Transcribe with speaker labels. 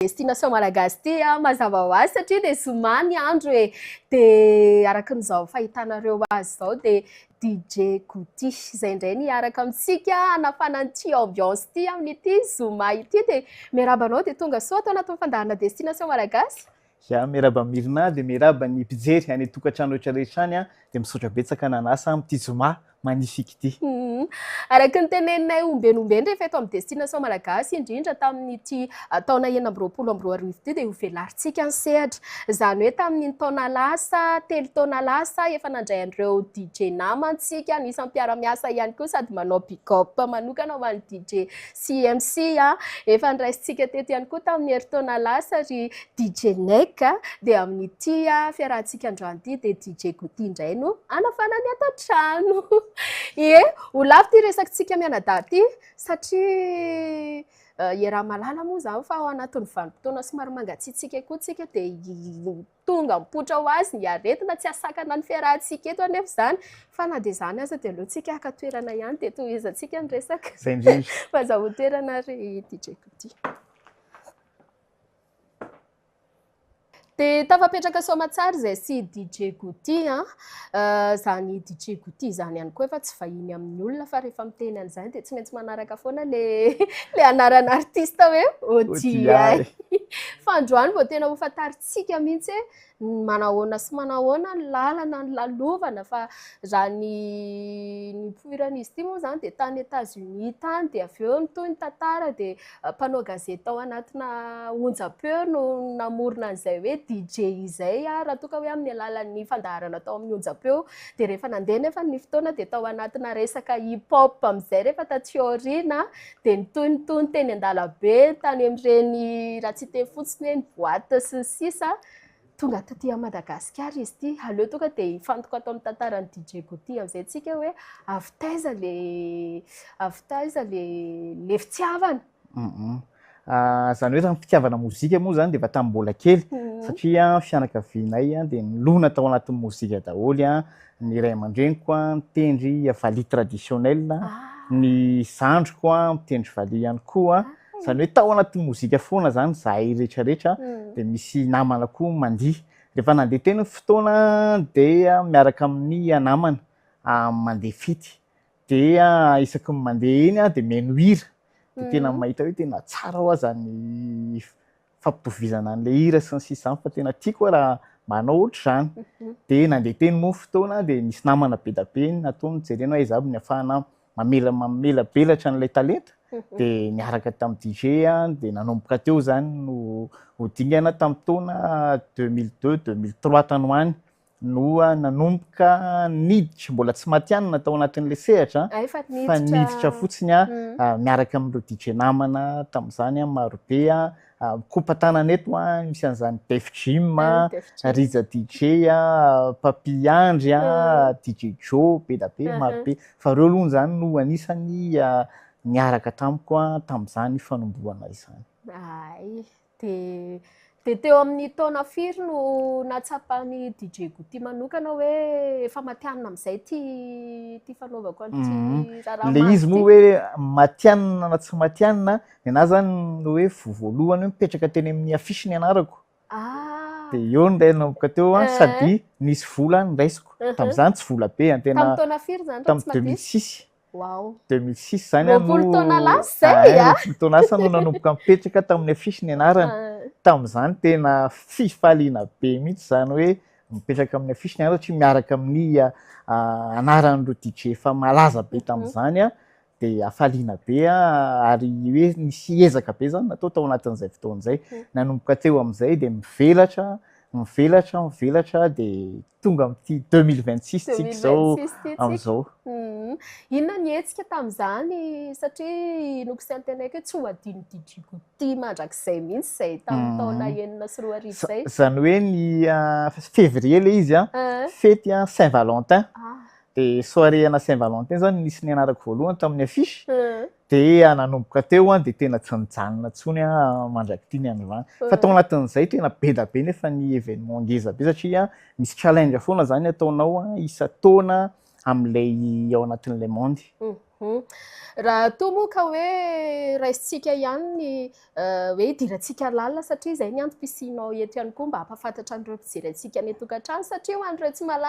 Speaker 1: Destination malagasy ty mazava ho azy satria dia zoma ny andro e dia arakan'izao fahitanareo azy zao dia DJ Gouty izay indray niaraka amintsika hanafana an'ity ambiance ity amin'ity zoma ity dia miaraba anao dia tonga soa atao anatin'ny fandahana destination malagasy.
Speaker 2: Ja miaraba amirina dia miaraba ny mpijery any tokantrano rehetrarehetra any dia misaotra betsaka nanasa amin'ity zoma magnifique ity.
Speaker 1: Araka ny teneninay ombenombeny rehefa eto amin'ny destination malagasy indrindra tamin'ity taona 2024 ity dia ho velarintsika ny sehatra. Izany hoe tamin'ny taona lasa, 3 taona lasa efa nandray an'ireo DJ namantsika anisan'ny mpiara-miasa ihany koa sady manao pick-up manokana ho an'ny DJ CMC efa niraisintsika teto ihany koa tamin'ny herintaona lasa ry DJ Nek dia amin'ity fiarahantsika androany ity dia DJ Gouty indray no anafana ny ato trano. Ie, ho lafo ty resakintsika mianadaty satria iaraha malala moa zany fa ao anatin'ny vanim-potoana somary mangatsiatsika koa tsika dia tonga mipoitra ho azy ny aretina tsy asakana ny fiarahantsika eto anefa izany fa na dia izany aza dia aleontsika haka toerana ihany dia tohizantsika ny resaka fa zaho toerana ry DJ Gouty. Dia tafapetraka soamatsara izay sy DJ Gouty zany DJ Gouty zany ihany koa efa tsy vahiny amin'ny olona fa rehefa miteny an'izany dia tsy maintsy manaraka foana le anarana artista hoe Odiay. Fa androany vao tena ho fantaritsika mihitsy manahoana sy manahoana ny lalana ny lalovana fa raha ny nipoiran'izy ity moa zany dia tany États-Unis tany dia avy eo nitoy ny tantara dia mpanao gazety ao anatina onjam-peo no namorona an'izay hoe DJ izay raha toka hoe amin'ny alalan'ny fandaharana tao amin'ny onjam-peo dia rehefa nandeha nefa ny fotoana dia tao anatina resaka hip-hop amin'izay rehefa taty aoriana dia nitoy teny an-dalabe tany amin'ireny raha tsy teny fotsiny hoe ny boîte sy ny sisa tonga taty Madagasikara izy ity aleo toka dia hifantoka atao amin'ny tantaran'ny DJ Gouty amin'izay tsika hoe avy taiza le fitiavana.
Speaker 2: Zany hoe ny fitiavana mozika moa zany dia efa tamin'ny mbola kely satria fianakavianay dia nilona tao anatin'ny mozika daholo ny ray aman-dreniko mitendry valiha traditionnel, ny zandriko mitendry valiha ihany koa. Zany hoe tao anatin'ny mozika foana zany zahay rehetrarehetra dia misy namana koa mandihy. Rehefa nandeha teny ny fotoana dia miaraka amin'ny namana mandeha fity dia isaky ny mandeha eny dia mihaino hira. Dia tena mahita hoe tena tsara ho zany fampitovizana an'ilay hira sy ny sisa izany fa tena tiako raha manao ohatr'izany. Dia nandeha teny moa fotoana dia misy namana be da be nataony jerena hoe izaho ny ahafahana mamela belatra an'ilay talenta. Dia niaraka tamin'ny DJ dia nanomboka teo zany no hodingana tamin'ny taona 2002-2003 tany ho any no nanomboka niditra mbola tsy matianina tao anatin'ilay sehatra fa niditra fotsiny miaraka amin'ireo DJ namana tamin'izany marobe kompatanana eto misy an'izany Def Jim, Riza DJ, Papi Andry, DJ Joe be da be marobe fa ireo aloha zany no anisany niaraka tamiko tamin'izany fanombohana izany.
Speaker 1: Dia teo amin'ny taona firy no natsapan'ny DJ Gouty manokana hoe efa matianina amin'izay ty fanaovako an'ity raha
Speaker 2: le izy moa hoe matianina na tsy matianina dia na zany no hoe voalohany hoe mipetraka teny amin'ny afisy ny anarako. Dia eo ndray nanomboka teo sady nisy vola niraisiko. Tamin'izany tsy vola be tena
Speaker 1: tamin'ny taona firy zany
Speaker 2: tamin'ny 2006.
Speaker 1: Wow.
Speaker 2: 2006 zany no
Speaker 1: 20 taona lasa zay
Speaker 2: taona lasa no nanomboka mipetraka tamin'ny afisy ny anarana. Tamin'izany tena fifaliana be mihitsy zany hoe mipetraka amin'ny afisy ny anarana satria miaraka amin'ny anaran'ireo DJ efa malaza be tamin'izany dia afaliana be ary hoe nisy ezaka be zany natao tao anatin'izay fotoan'izay. Nanomboka teo amin'izay dia mivelatra dia tonga amin'ity 2026 tsika izao amin'izao.
Speaker 1: Inona ny hetsika tamin'izany satria noko sy antenaiky hoe tsy ho adino DJ Gouty mandrakizay mihitsy izay tamin'ny taona 2004 izay.
Speaker 2: Zany hoe ny février ilay izy fety Saint-Valentin. Dia soirée ana Saint-Valentin zany nisy ny anarako voalohany tamin'ny afisy. Dia nanomboka teo dia tena tsy nijanona intsony mandrakity ny andro. Fa tao anatin'izay tena be da be nefa ny événement ngeza be satria misy challenge foana zany ataonao isa-taona amin'ilay ao anatin'ilay monde.
Speaker 1: Raha toa moa ka hoe raisitsika ihany ny hoe idirantsika lalina satria izay ny antom-pisianao eto ihany koa mba hampafantatra an'ireo mpijery antsika any an-tokantrano satria ho an'ireo tsy mahalala